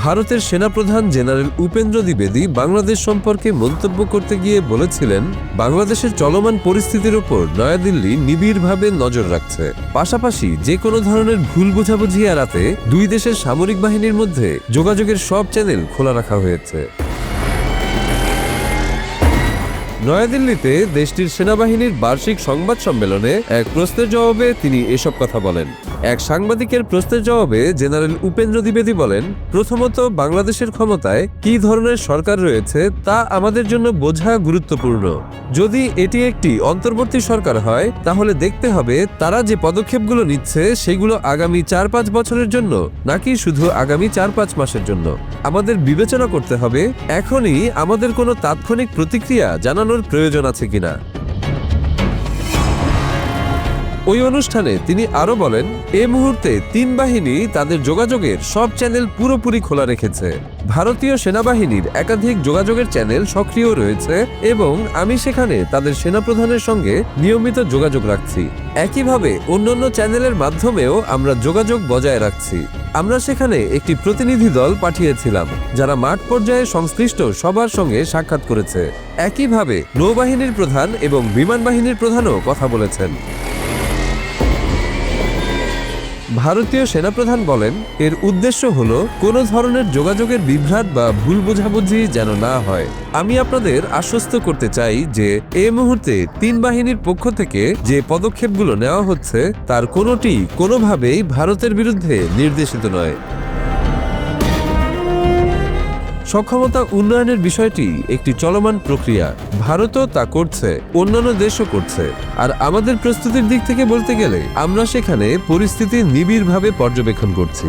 ভারতের সেনাপ্রধান জেনারেল উপেন্দ্র দ্বিবেদী বাংলাদেশ সম্পর্কে মন্তব্য করতে গিয়ে বলেছিলেন, বাংলাদেশের চলমান পরিস্থিতির উপর নয়াদিল্লি নিবিড়ভাবে নজর রাখছে। পাশাপাশি যে কোনো ধরনের ভুল বোঝাবুঝি এড়াতে দুই দেশের সামরিক বাহিনীর মধ্যে যোগাযোগের সব চ্যানেল খোলা রাখা হয়েছে। নয়াদিল্লিতে দেশটির সেনাবাহিনীর বার্ষিক সংবাদ সম্মেলনে এক প্রশ্নের জবাবে তিনি এসব কথা বলেন। এক সাংবাদিকের প্রশ্নের জবাবে জেনারেল উপেন্দ্র দ্বিবেদী বলেন, প্রথমত বাংলাদেশের ক্ষমতায় কী ধরনের সরকার রয়েছে তা আমাদের জন্য বোঝা গুরুত্বপূর্ণ। যদি এটি একটি অন্তর্বর্তী সরকার হয় তাহলে দেখতে হবে তারা যে পদক্ষেপগুলো নিচ্ছে সেগুলো আগামী ৪-৫ বছরের জন্য নাকি শুধু আগামী ৪-৫ মাসের জন্য। আমাদের বিবেচনা করতে হবে এখনই আমাদের কোনো তাৎক্ষণিক প্রতিক্রিয়া জানানোর প্রয়োজন আছে কিনা। ওই অনুষ্ঠানে তিনি আরো বলেন, এ মুহূর্তে তিন বাহিনী তাদের যোগাযোগের সব চ্যানেল পুরোপুরি খোলা রেখেছে। ভারতীয় সেনাবাহিনীর একাধিক যোগাযোগের চ্যানেল সক্রিয় রয়েছে এবং আমি সেখানে তাদের সেনাপ্রধানের সঙ্গে নিয়মিত যোগাযোগ রাখছি। একইভাবে অন্যান্য চ্যানেলের মাধ্যমেও আমরা যোগাযোগ বজায় রাখছি। আমরা সেখানে একটি প্রতিনিধি দল পাঠিয়েছিলাম যারা মাঠ পর্যায়ে সংশ্লিষ্ট সবার সঙ্গে সাক্ষাৎ করেছে। একইভাবে নৌবাহিনীর প্রধান এবং বিমান বাহিনীর প্রধানও কথা বলেছেন। ভারতীয় সেনাপ্রধান বলেন, এর উদ্দেশ্য হলো কোনো ধরনের যোগাযোগের বিভ্রাট বা ভুল বোঝাবুঝি যেন না হয়। আমি আপনাদের আশ্বস্ত করতে চাই যে এই মুহূর্তে তিন বাহিনীর পক্ষ থেকে যে পদক্ষেপগুলো নেওয়া হচ্ছে তার কোনোটি কোনোভাবেই ভারতের বিরুদ্ধে নির্দেশিত নয়। সক্ষমতা উন্নয়নের বিষয়টি একটি চলমান প্রক্রিয়া। ভারতও তা করছে, অন্যান্য দেশও করছে। আর আমাদের প্রস্তুতির দিক থেকে বলতে গেলে আমরা সেখানে পরিস্থিতি নিবিড়ভাবে পর্যবেক্ষণ করছি।